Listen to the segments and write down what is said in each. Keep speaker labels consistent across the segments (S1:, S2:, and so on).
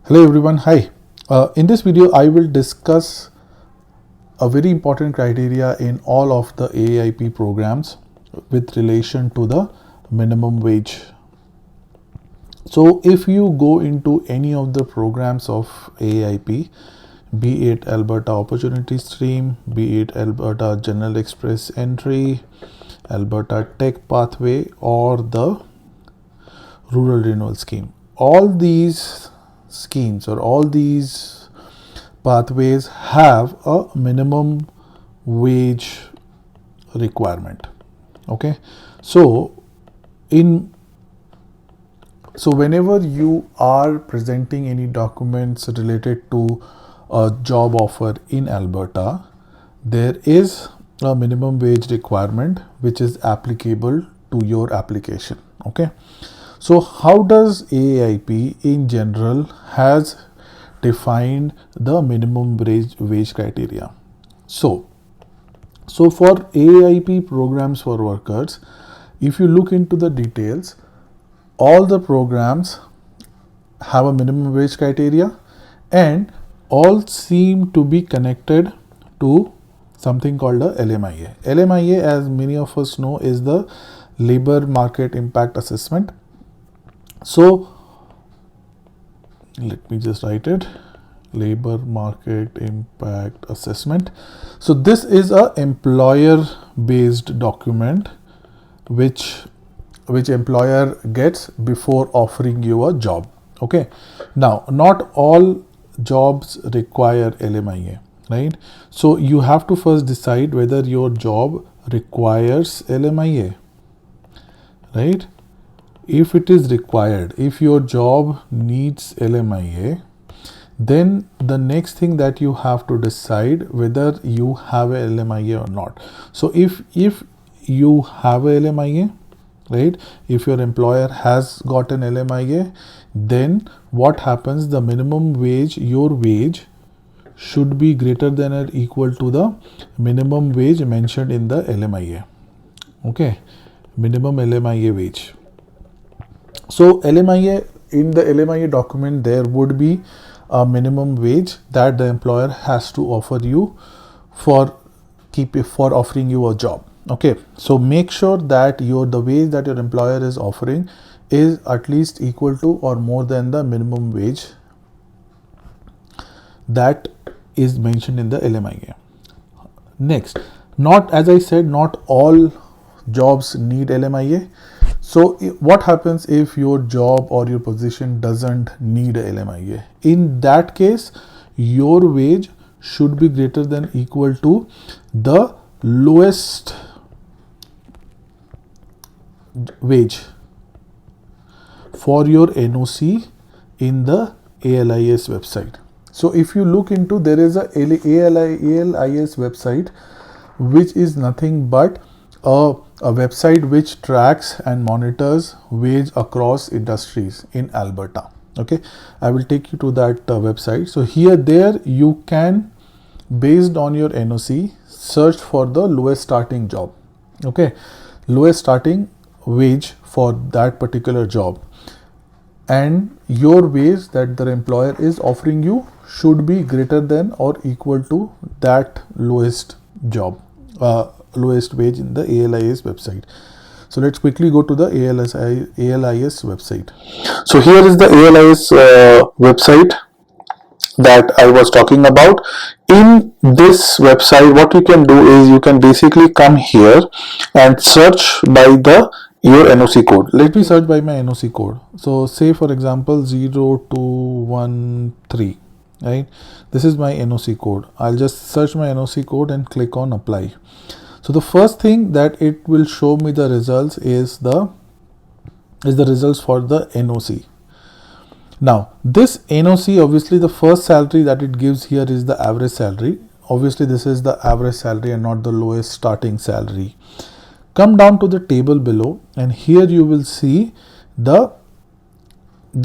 S1: Hello everyone, hi. In this video I will discuss a very important criteria in all of the Aaip programs with relation to the minimum wage. So if you go into any of the programs of Aaip, be it Alberta Opportunity Stream, be it Alberta General Express Entry, Alberta Tech Pathway, or the Rural Renewal Scheme, all these schemes or all these pathways have a minimum wage requirement. Okay, so whenever you are presenting any documents related to a job offer in Alberta, there is a minimum wage requirement which is applicable to your application. Okay, so how does Aaip in general has defined the minimum wage criteria? So for Aaip programs for workers, if you look into the details, all the programs have a minimum wage criteria and all seem to be connected to something called a Lmia. Lmia, as many of us know, is the labor market impact assessment. So let me just write it, labor market impact assessment. So this is a employer based document which employer gets before offering you a job. Okay, now not all jobs require Lmia, right? So you have to first decide whether your job requires Lmia, right? If it is required, if your job needs Lmia, then the next thing that you have to decide whether you have a Lmia or not. So if you have a Lmia, right, if your employer has got an Lmia, then what happens, the minimum wage, your wage should be greater than or equal to the minimum wage mentioned in the Lmia. Okay, minimum Lmia wage. So Lmia, in the Lmia document there would be a minimum wage that the employer has to offer you for offering you a job. Okay, so make sure that the wage that your employer is offering is at least equal to or more than the minimum wage that is mentioned in the Lmia. Next, not, as I said, not all jobs need Lmia. So what happens if your job or your position doesn't need a Lmia? In that case, your wage should be greater than equal to the lowest wage for your NOC in the ALIS website. So if you look into, there is a ALIS website which is nothing but a website which tracks and monitors wage across industries in Alberta. Okay, I will take you to that website. So there you can, based on your NOC, search for the lowest starting job. Okay, lowest starting wage for that particular job, and your wage that the employer is offering you should be greater than or equal to that lowest job, lowest wage in the ALIS website. So let's quickly go to the ALIS website. So here is the ALIS website that I was talking about. In this website, what you can do is you can basically come here and search by your NOC code. Let me search by my NOC code. So say for example 0213, right? This is my NOC code. I'll just search my NOC code and click on apply. So the first thing that it will show me the results is the results for the NOC. Now this NOC, obviously the first salary that it gives here is the average salary. Obviously this is the average salary and not the lowest starting salary. Come down to the table below and here you will see the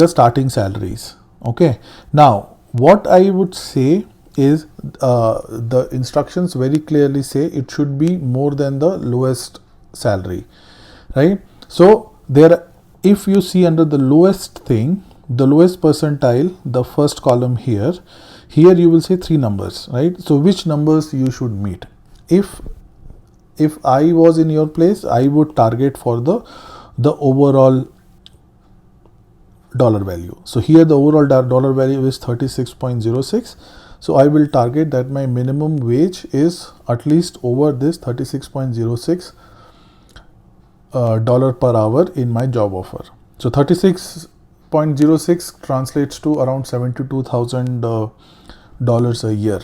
S1: starting salaries. Okay, now what I would say is the instructions very clearly say it should be more than the lowest salary, right? So if you see under the lowest thing, the lowest percentile, the first column here you will say 3 numbers, right? So which numbers you should meet. If I was in your place, I would target for the overall dollar value. So here the overall dollar value is 36.06. So I will target that my minimum wage is at least over this 36.06 dollar per hour in my job offer. So 36.06 translates to around $72,000 a year,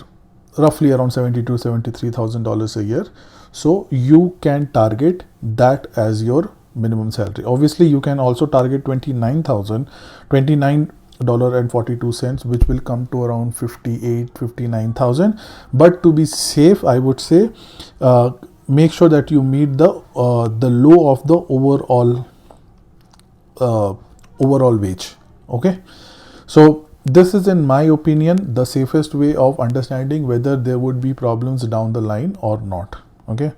S1: roughly around $73,000 a year. So you can target that as your minimum salary. Obviously, you can also target $29.42, which will come to around 59,000. But to be safe, I would say make sure that you meet the low of the overall wage. Okay, so this is, in my opinion, the safest way of understanding whether there would be problems down the line or not. Okay,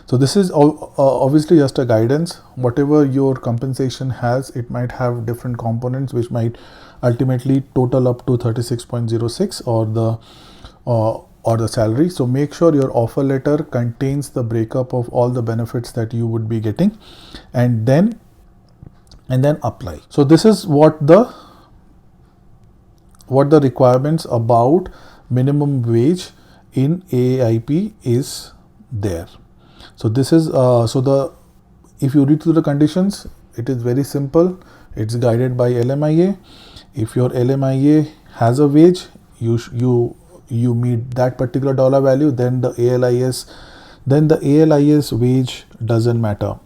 S1: so this is obviously just a guidance. Whatever your compensation has, it might have different components which might ultimately total up to 36.06 or the salary. So make sure your offer letter contains the breakup of all the benefits that you would be getting, and then apply. So this is what the requirements about minimum wage in Aaip is there. So this is if you read through the conditions, it is very simple. It's guided by Lmia. If your Lmia has a wage, you meet that particular dollar value, then the ALIS wage doesn't matter,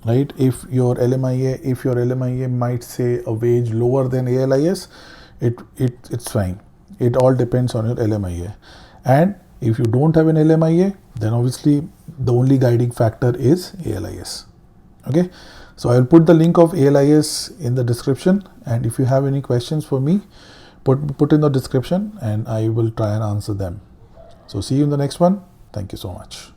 S1: right? If your Lmia might say a wage lower than ALIS, it's fine. It all depends on your Lmia. And if you don't have an Lmia, then obviously the only guiding factor is ALIS. Okay, so I will put the link of ALIS in the description, and if you have any questions for me, put in the description and I will try and answer them. So see you in the next one. Thank you so much.